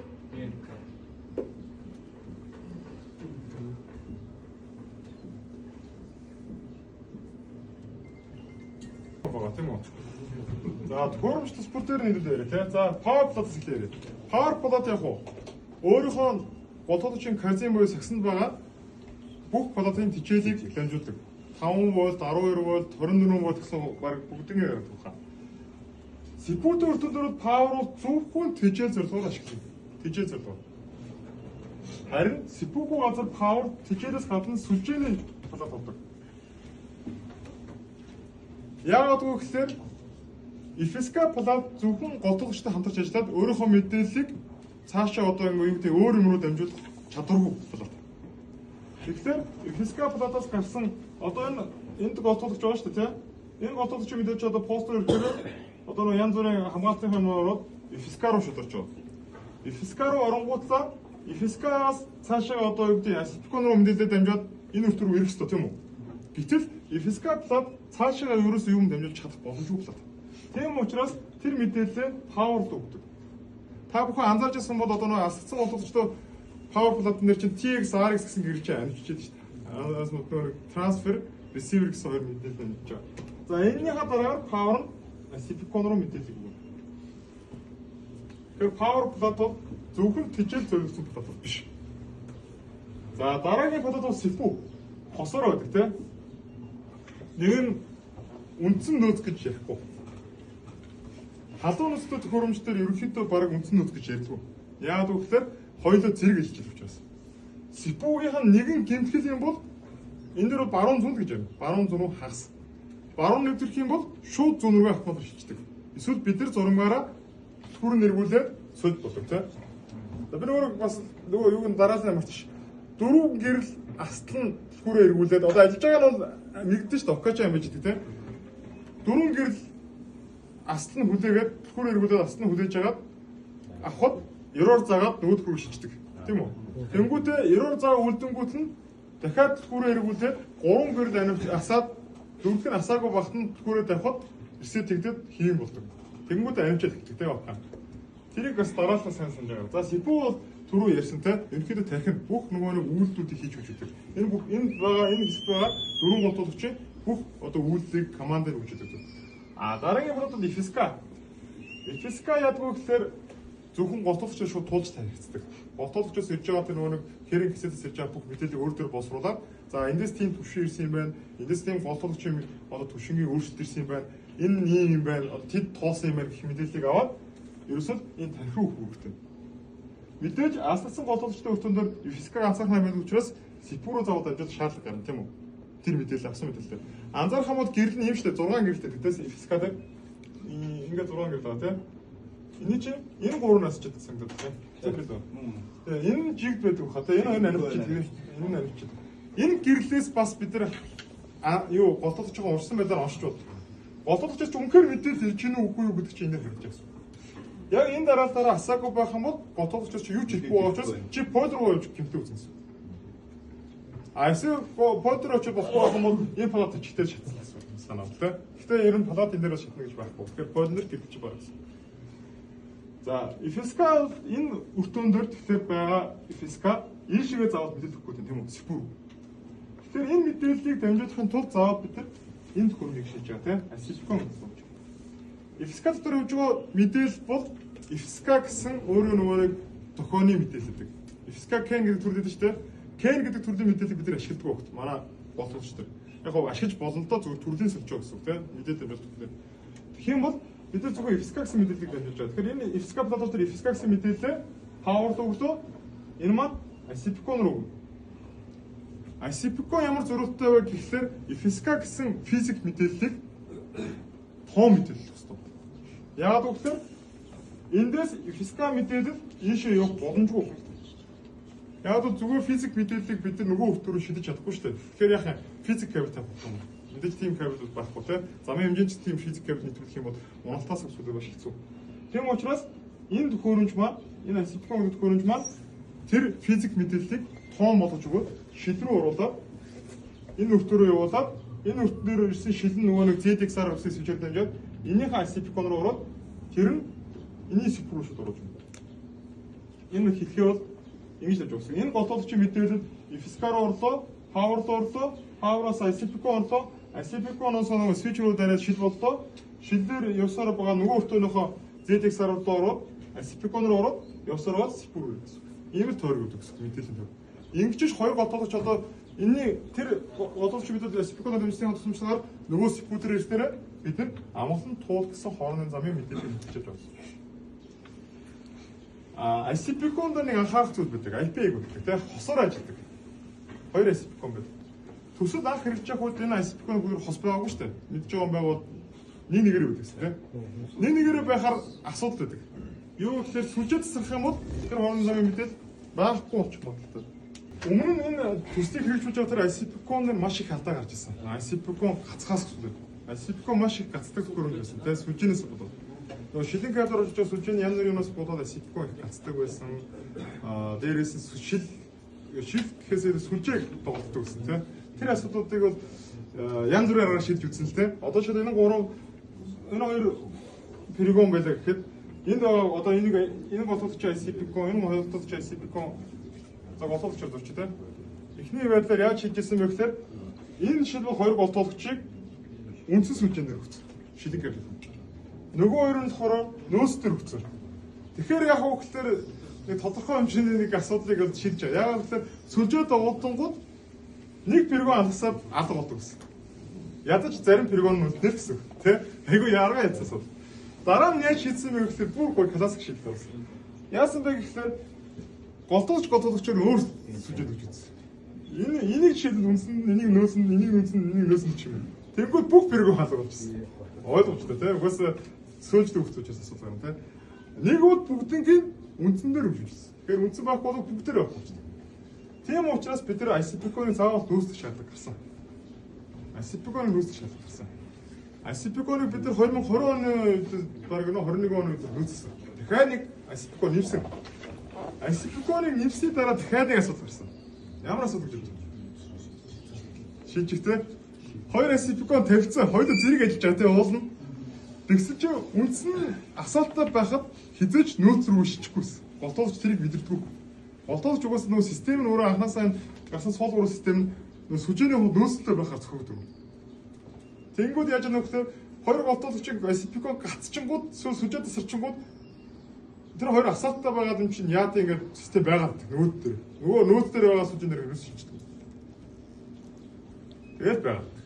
Speaker 1: байгаа тийм үү? За төхөөрөмжлөл спортер нэрлээ яриа тийм. За power plot-аас хэлээрэй. Power plot яг уу өөрийнхөө голгоодчин казин буюу сагсанд байгаа бүх плотын тижээлийг дамжуулдаг. 5 вольт, 12 вольт, 24 вольт гэсэн баг бүгднийг яриад байгаа. Сэлбүүтэй өртөлдөөрөд power бол зөвхөн тижээл зорилгоор ашиглана. Тижээл зорилгоор. Харин сэлбүүгүй газар power тижээлээс гадна сүлжээний плот болдог. Яагаад гэвэл FSK плат зөвхөн голдуулагчтай хамтарч ажиллаад өөрийнхөө мэдээллийг цаашаа одоо юу гэдэг өөр юм руу дамжуулах чадваргүй плат. Тэгэхээр FSK платаас гарсан одоо энд голдуулагч байгаа шүү дээ тийм. Энэ голдуулагч мэдээж одоо постэр ирэхээр одоо нэг янз бүрийн хамгаалтын юм ороод FSK руу шударч байгаа. FSK руу оронгуудлаа FSK-аас цаашаа одоо юу гэдэг ассистент руу мэдээлэл дамжаад энэ өртөр рүү ирэх хэрэгтэй тийм үү? Гэтэл FSK плат цаашаа ерөөсөө юм дамжуулж чадах боломжгүй плат. Тийм учраас тэр мэдээлэл power-д өгдөг. Та бүхэн анзаарч байсан бол одоо нэг асцсан боловсролтой power plot нэр чинь TX RX гэсэн гэрж амжиж байна шүү дээ. Transfer receiver гэсэн хоёр мэдээлэл амжиж байгаа. За энэнийхээ дараагаар power нь Sipcon руу мэдээлэл өгнө. Тэгэхээр power plot бол зөвхөн тижэл зориулсан плат биш. За дараагийн плат бол Sipu хосоор байдаг тийм. Нэг нь үндсэн нөөц гэж ярихгүй. Халуун нөөцтэй төхөөрөмжтөр ерөнхийдөө баг үндсэн нөөц гэж ярьдаг. Яагаад гэвэл хоёулаа зэрэг ажиллаж учраас. Сипугийн нэгэн гэмтгэл юм бол энэ дээр баруун зүүн гэж байна. Баруун зүүн рүү хагас. Баруун нэвтрэх юм бол шууд зүүн рүү авах шилждэг. Эсвэл бид нар зурмаараа түр нэргүүлээд сольж болдог тийм. За би бас нөгөө юуг нь дараалал амарч дөрөв гэрэл астал нь түрээ эргүүлээд одоо ажиллаж байгаа нь бол нэгдэж шүү дээ. Окача юм байж дээ тийм. Дөрөв гэрэл астал нь хүлээгээд түр эргүүлээд астал нь хүлээж агаад авахд ерөөр заагаад нөгөө түр шилждэг тийм үү? Тэнгүүтээ ерөөр заа үлдэнгүүт нь дахиад түрээ эргүүлээд гурван гэрэл анивч асаад дөрөвт нь асаагүй багт нь түрээ тавихад reset тэгдэд хийм болдог. Тэнгүүтээ анивчаад хэлдэг тийм байна. тэрийг бас дараалал сайн санаж байгаа. За СИПУ бол түрүү ярьсантай ерөнхийдөө тархинд бүх нөгөө нэг үйлдэлүүдийг хийж өгч өгдөг. Энэ бүх энэ хэсэг байгаа дөрвөн голтуулагчийн бүх одоо үйлдэлийг командыг өгч өгдөг. Дараагийн продукт ИФСК. ИФСК яадаг вэ гэхээр зөвхөн голтуулагчид шууд туулж тавигддаг. Голтуулагчаас ирж байгаа тэр нөгөө нэг хэрэг хэсэгээс ирж байгаа бүх мэдээллийг өөр төр боловсруулаад за эндээс тийм түвшин ирсэн юм байна. Эндээс тийм голтуулагчийн одоо түвшингийн өөрчлөлт ирсэн юм байна. Энэ юм байна. Тэд тоосон юм байна гэх мэдээллийг аваад ерөөсөө энэ тархи руу хүргэдэг. Мэдээж алдсан голтуулагчдын өртөндөр ИФСК анзаарах юм байдаг учраас СИПУ руу заавал амжилт шаардлага гарна тийм үү? Тэр мэдээлэл авсан мэдээлэл. Анзаарах юм бол гэрэл нь юм шүү дээ 6 гэрэлтэй. Тэгтээс ИФСК дээр ингээд 6 гэрэл байгаа тийм. Энэ чинь энэ 3-аас ч гэдэг санагдаад байна. Тийм билүү? Тэгээ энэ жигд байдаг хаа. Тэгээ энэ анимчид энэ анимчид. Энэ гэрлээс бас бид нар юу голтуулагч байгаа урьсан байдлаар оншч бод. Голтуулагчаас үнэхээр мэдээлэл ирж гэнэ үгүй юу гэдэг чинь энэ хэрэгж байгаа. Яг энэ дараалалаараа асаагүй байх юм бол голтуулагчаас чи юу ч хийхгүй байгаа учраас чи под руу явж гэмтээ үзнэсэн. Эсвэл под руу очиж болохгүй байх юм бол энэ палат чигтээ шатсан санаа л тэ. Гэхдээ ер нь палат энэ дээрээ шатна гэж байхгүй. Тэгэхээр под нэр гэрч байгаа гэсэн. За ИФСК энэ өртөөн дээр тэгэхээр байгаа ИФСК энэ шигээ заавал мэдээлэл өгөхгүй тийм үү? СИПУ. Тэгэхээр энэ мэдээллийг дамжуулахын тулд заавал бид энэ төхөөрөмжийг шийдэж байгаа тийм СИПУ гэсэн. ИФСК дотор явж байгаа мэдээлэл бол ИФСК гэсэн өөрөө нөгөө нэг тохионы мэдээлэл гэдэг. ИФСК кен гэдэг төр дэдэж шүү дээ. Кен гэдэг төрлийн мэдээллийг бид нар ашигладаг багт. Манай боловч төр. Яг гоо ашиглаж болно л доо зөвхөн төрлийн сэлжөө гэсэн үг тийм мэдээлэл дамжуулах. Тэгэх юм бол бид нар зөвхөн ИФСК гэсэн мэдээллийг дамжуулж байгаа. Тэгэхээр энэ ИФСК платформ дээр ИФСК гэсэн мэдээлэлээ хаварлуу өглөө энэ маань СИПКО руу өгнө. СИПКО ямар зорилттой вэ гэхлээр ИФСК гэсэн физик мэдээллийг тоо мэдээлэл хэвчээ. Яагаад гэвэл эндээс ИФСК мэдээлэл ийшээ явах боломжгүй байна. Яг л зүгээр физик мэдээллийг бид нар нөгөө өвтөрөөр шидэж чадахгүй шүү дээ. Тэгэхээр яах юм? Физик кабель тавих юм. Мэдээж тийм кабель байхгүй те. Замын хэмжээнд тийм физик кабель нэвтрүүлэх юм бол уналтаас өсвөл маш хэцүү. Тийм учраас энэ төхөөрөмж маань энэ СИПКО гэдэг төхөөрөмж маань тэр физик мэдээллийг тоон болгож өгөөд шил рүү оруулаад энэ өвтөрөө явуулаад энэ өвтнөр ирсэн шил нь нөгөө нэг ZX-аар өссөн свичээр дамжаад энийхээ СИПКО руу ороод тэр нь энэний СИП руу шууд оруулж байна. Энэ хэлхээ бол ингэж л жогсон. Энэ голтуулагчийн мэдээлэл ИФСК руу орлоо, Power руу орлоо, Power-аас СИПКО орлоо, СИПКО-ноос нөгөө свич руу дараад шил боллоо. Шилээр явсаар байгаа нөгөө өртөөнийхөө ZX-аар руу ороод СИПКО руу ороод явсаар СИП руу гэсэн. Ийм л тойрог өгдөг гэсэн мэдээлэл төр. Ингэж хоёр голтуулагч одоо энэний тэр голтуулагч мэдээлэл СИПКО-д дэмжсэн тусламжтайгаар нөгөө СИП-үүдээр ирснээр бид нар амгалан туул гэсэн хоорондын замын мэдээлэл мэдчихэж байна. СИПКОнд нэг анхаарах зүйл байдаг. IP-г гэдэг тийм хосоор ажилладаг. Хоёр СИПКО байдаг. Төсөд анх хэрэгжих үед энэ СИПКОны бүр хос байгаагүй шүү дээ. Мэдж байгаа юм байгууд нэг нэгээр байдаг тийм. Нэг нэгээр байхаар асуудал байдаг. Юу гэхээр сүлжээ засах юм бол тэр хоорондын замын мэдээлэл байхгүй болчих бодолтой. Өмнө нь энэ төслийг хэрэгжүүлж байгаа тэр СИПКОнд маш их алдаа гарч ирсэн. СИПКО гацхаас гэсэн. СИПКО маш их гацдаг төхөөрөмж байсан. Тэгээ сүлжээнээс болоод. Нөгөө шилэн кабель орж байгаа сүлжээний янз бүрийн юмнаас болоод СИПКО их гацдаг байсан. Дээрээс нь шил гэхээсээ сүлжээг тоглодог гэсэн тийм. Тэр асуудлуудыг бол янз бүрийн аргаар шийдэж үзсэн л тийм. Одоо шил энэ хоёр перегон байлаа гэхэд энд одоо энэ голтуулагч СИПКО, энэ голтуулагч СИПКО за голтуулагч зорч тийм. Эхний байдлаар яаж шийдэжсэн бэ гэхээр энэ шил бол хоёр голтуулагчийг үндсэн сүлжээнээр өгсөн. Шилэн кабель. Нөгөө хоёр нь болохоор нөөцтөр өгсөн. Тэгэхээр яг уу гэхээр нэг тодорхой хэмжээний нэг асуудлыг бол шийдэж байгаа. Яг гэхээр сүлжээд уудангууд нэг перегон алгасаад алга болдог гэсэн. Ядаж зарим перегон үлднэ гэсэн. Тэ? Айгу ярга яцсан. Дараа нь яаж шийдсэн бэ гэхээр бүр гоё классик шийдэл болсон. Яасан бэ гэхээр голтуулагчаар өөр сүлжээд өгч үзсэн. Энийг шийдэл үнсэн, энийг нөөсөн, энийг нөөсөн ч юм. Тэгвэл бүх перегон хаалга болчихсон. Ойлгомжтой тийм. Угаасаа сөөлжтэй хөвцөөс асуудал байна тийм. Нэг ud бүгднийг үндсэн дээр өгчихсэн. Тэгэхээр үндсэн байх бол бүгд дээр байх болчихсон. Тийм учраас бид нар СИПКОны заавал нөөцлөх шаардлага гарсан. СИПКОны нөөцлөх шаардлага гарсан. СИПКОны бид нар 2020 оны баг 21 оны үед нөөцсөн. Дахиад нэг СИПКО нэмсэн. СИПКОны нэмсний дараа дахиад нэг асуудал гарсан. Ямар асуудал гэж байна? Шийдчихтэй. Хоёр СИПКО тавьсан. Хоёулаа зэрэг ажиллаж байгаа тийм уулна. Тэгсэн чинь үндсэн асуултаа байхад хизээч нөөц рүү шичихгүйсэн. Голтоолч тэрийг мэдэрдэггүй. Голтоолч угаасаа нөгөө систем нь өөрөө анханасаа гасан сул гурван систем нь нөгөө сүжээний хувьд нөөцлөлтөөр байхаар зохиогддог. Тэнгүүд яаж яах вэ? Хоёр голтоолагчийг SPK гацчингууд сүжээд тасарчингууд тэр хоёр асаалттай байгаад юм чинь яад ингээд систем байгаад нөөд дээр. Нөгөө нөөд дээр байгаа сүжээ нэр ерөөс шийддэг. Тэгээд байгаад.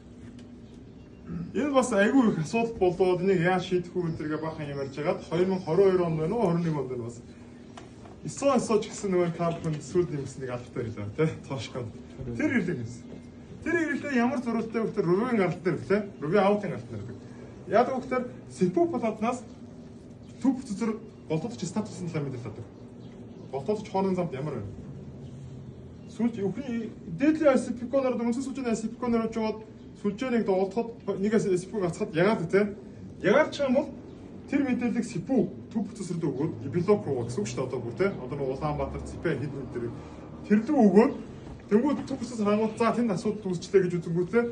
Speaker 1: Энэ бас айгүй их асуудал болоод энийг яаж шийдэх үү гэдэргээ бахан ямарч байгаад 2022 онд байна уу 21 онд байна бас. Исооч гэсэн нөгөө та бүхэн сүүл нэмсэн нэг албатай байлаа тий тоошгоо. Тэр ирлэг гэсэн. Тэр ирлээ ямар зөрүүлтэй вэ гэхээр Ruby-ийн гаралт дээр тий Ruby out-ын гаралт дээр. Яг үг гэхээр SPU платнаас төв цэцэр голтоодч статусын талаар мэдээлдэг. Голтоодч хоолны замд ямар байна? Сүүлд өхний дээдлийн SPK-ноор үнсэн сүлжээний SPK-ноор жоод сүлжээнийг доолдоход нэг SPK гацхад ягаад те? Ягаад ч юм бол тэр мэдээллийг SPU төв цэцэрлд өгөөд блок руу гэсэн үг шүү дээ одоо бүр те. Одоо нэг Улаанбаатар ЦП хэд нэг дээр тэр лүү өгөөд тэнгууд төв цэцэр хангууд за тэнд асуудал үүсчлээ гэж үзэнгүүтээ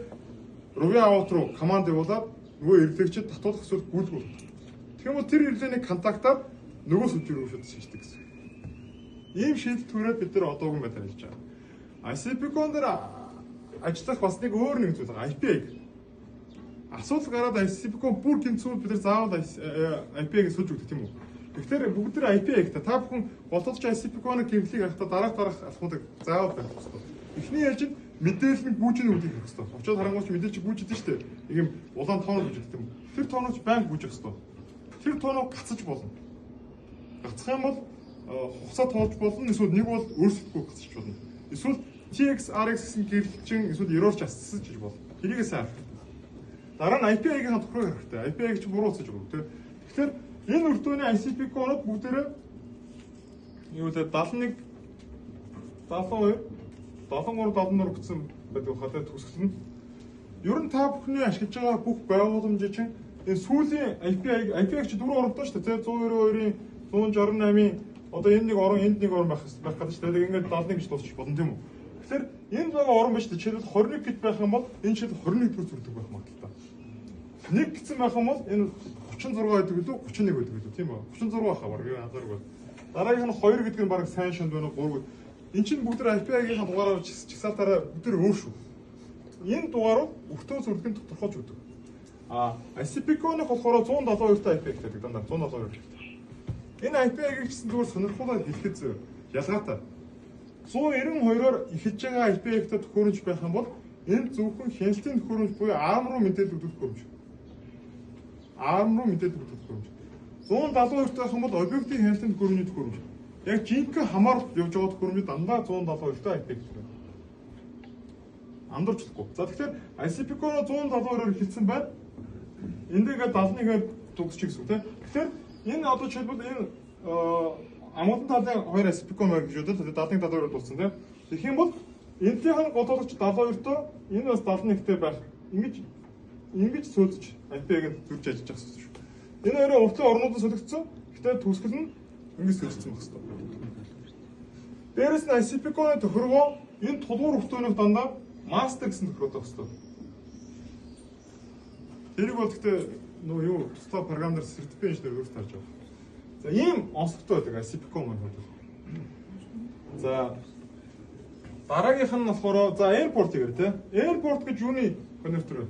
Speaker 1: Ruby out руу команд явуулаад нөгөө ирлэгчид татуулах эсвэл гүйлгүүр. Тэгэх юм бол тэр ирлэнийг контактаар нөгөө сүлжээ рүү шууд шийддэг гэсэн. Ийм шийдэл төрөөд бид нар одоогүй байдлаар хэлж байгаа. ICP-кон дээр ажиллах бас нэг өөр нэг зүйл байгаа. IP-ийг. Асуудал гараад ICP-кон бүр гинцүүл бид нар заавал IP-ийг суулж өгдөг тийм үү? Тэгэхээр бүгд тэр IP-ийг та бүхэн голтолч ICP-коныг гэвлийг авахта дараах алхмуудыг заавал байх хэрэгтэй. Эхний яаж нь мэдээлэл нь гүйжин үүдэх хэрэгтэй. Очоод харангуйч мэдээлч гүйждэг шүү дээ. Нэг юм улаан тооноо гүйждэг юм. Тэр тоонооч банк гүйжих хэрэгтэй. Тэр тооноо гацаж болно. Гацах юм бол хугацаа тоолж болно. Эсвэл нэг бол өөрсдөө гацчих болно. Эсвэл TX RX гэсэн гэрэлчин эсвэл ерөөрч асцаж гэж болно. Тэрийгээ сайн харах. Дараа нь IP-ийн тохироо хэрэгтэй. IP-ийг ч буруутсаж өгөх тийм. Тэгэхээр энэ өртөөний ICP-конод бүгдээрээ юу вэ 71 72 73 гэсэн байдаг хадаа төгсгөл нь. Ер нь та бүхний ашиглаж байгаа бүх байгууламжийн чинь энэ сүүлийн IP-ийг ч 4 оронтой шүү дээ. 192-ийн 168-ийн одоо энэ нэг орон энд нэг орон байх гэдэг шүү дээ. Ингээд 71 гэж дуусчих болно тийм үү? Тэгэхээр энд байгаа орон биш дээ. Жишээлбэл 21 гэд байх юм бол энэ жишээл 21 төр зүрдэг байх магадлалтай. Нэг гэсэн байх юм бол энэ 36 гэдэг үү 31 гэдэг үү тийм үү? 36 байхаа баг анзааргүй. Дараагийнх нь 2 гэдэг нь баг сайн шонд байна уу 3 гэдэг. Энд чинь бүгд IP-ийн дугаараар чагсаалтаараа бүгд өөр шүү. Энэ дугаарууд өртөө зүрдгийн тодорхойлж өгдөг. ICP-ийн болохоор 172 та IP гэдэг дандаа 172. Энэ IP-ийг гэсэн зүгээр сонирхолтой хэлэхэд зөө ялгаатай. 192-оор эхэлж байгаа IP-тэй төхөөрөмж байх юм бол энэ зөвхөн хяналтын төхөөрөмж буюу ARM руу мэдээлэл өгөх төхөөрөмж. ARM руу мэдээлэл өгөх төхөөрөмж. 172 байх юм бол объектын хяналтын төхөөрөмжийн төхөөрөмж. Яг жинхэнэ хамаарал явж байгаа төхөөрөмж дандаа 172 та IP гэдэг. Андуурчлахгүй. За тэгэхээр ICP-ийн 172-оор эхэлсэн байна. Энд ингээд 71-ээр дуусчих гэсэн үг тийм. Тэгэхээр энэ одоо жишээлбэл энэ амгалан талын 2 ICP-ийн гэж бодоод 70-ын 72-оор дууссан тийм. Тэгэх юм бол энэний голтоологч 72-той энэ бас 71-тэй байх. Ингэж суулж IP-ийг зүрж ажиллаж байгаа гэсэн шүү. Энэ хоёрын уртлын орнуудад солигдсон. Гэхдээ төгсгөл нь ингэж солигдсон байх хэрэгтэй. Дээрээс нь ICP-ийн тохиргоо энэ тулгуур өртөөнөх дандаа мастер гэсэн тохиргоотой хэвээр. Тэрийг бол гэхдээ нөгөө юу тусдаа програмнаар сертификат инженер өөртөө харж байгаа. За ийм онцлогтой байдаг ICP-ийн маань. За дараагийнх нь болохоор за airport гэр тэ. Airport гэж юуны коннектор вэ?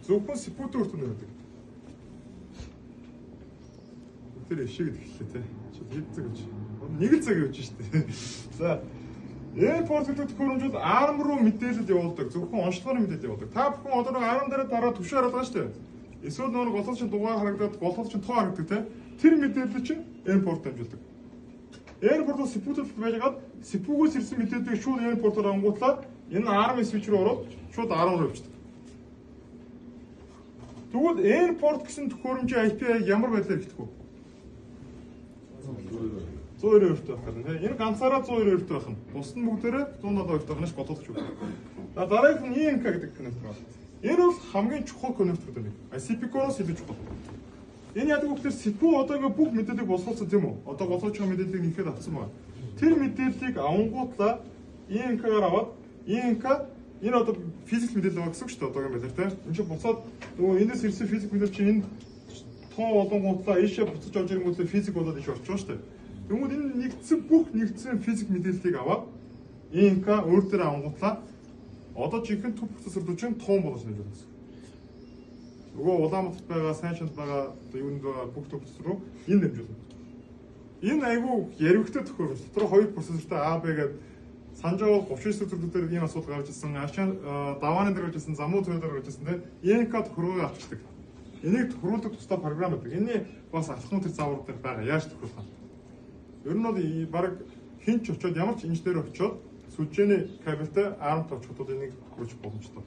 Speaker 1: Зөвхөн SPU-тэй өртөөнө байдаг. Тэр ишиг хэллээ тэ. Хэд цаг гэж. Нэг л цаг явж штэ. За airport гэдэг төхөөрөмжүүд ARM руу мэдээлэл явуулдаг. Зөвхөн онцлогоор мэдээлэл явуулдаг. Та бүхэн одоо нэг ARM дээр дараа түвшээр хараад байгаа шүү дээ. Эсвэл нөгөө голлолчийн дугаар харагдаад голлолчийн тоо харагддаг те. Тэр мэдээлэл чинь airport дамжуулдаг. Airport-оор SPU-тэй байгаад SPU-гээс ирсэн мэдээллийг шууд airport-оор ангуутлаад энэ ARM switch руу ороод шууд ARM руу явчихдаг. Тэгвэл airport гэсэн төхөөрөмжийн IP ямар байдлаар ихдэг вэ? 192 байх гэдэг. Энэ ганцаараа 192 байх нь. Бус нь бүгдээрээ 172 байх нь голлолч үг. За дараагийнх нь ENK гэдэг коннектор байна. Энэ бол хамгийн чухал коннектор гэдэг. ICP-ээс илүү чухал. Энэ яадаг вэ гэхээр SPU одоо ингээ бүх мэдээллийг боловсруулсан тийм үү? Одоо боловсруулсан мэдээллийг нэхэд авсан байна. Тэр мэдээллийг авангуутлаа ENK-аар аваад ENK энэ одоо физик мэдээлэл байгаа гэсэн үг шүү дээ одоогийн байдлаар тийм. Энд чинь буцаад нөгөө эндээс ирсэн физик мэдээлэл чинь энэ тоо олонгуудлаа ийшээ буцаж орж ирэнгүүтээ физик болоод ийш орчих шүү дээ. Тэгмүүд энэ нэгдсэн физик мэдээллийг аваад ИНК өөр дээр ангуутлаа одоо жинхэнэ төв процессор чинь туун болж нэж байна. Нөгөө Улаанбаатарт байгаа, Сайншинд байгаа, юунд байгаа бүх төв процессор руу энэ нэмжүүлнэ. Энэ айгүй яригтэй тохиолдол. Дотор хоёр процессортай А, Б гэдэг санаж байгаа 39 төрлүүдээр ийм асуудал гарч ирсэн. Ашаан давааны дээр гарч ирсэн, замуу цорын дээр гарч ирсэн те. ИНК тохиргоо авчдаг. Энийг тохируулдаг тусдаа програм байдаг. Энэний бас алхам төр заавар дээр байгаа. Яаж тохируулах вэ? Ер нь бол баг хинч очоод ямар ч инженер очоод сүлжээний кабелтэй ARM тавч хотод энийг хөрж боломжтой.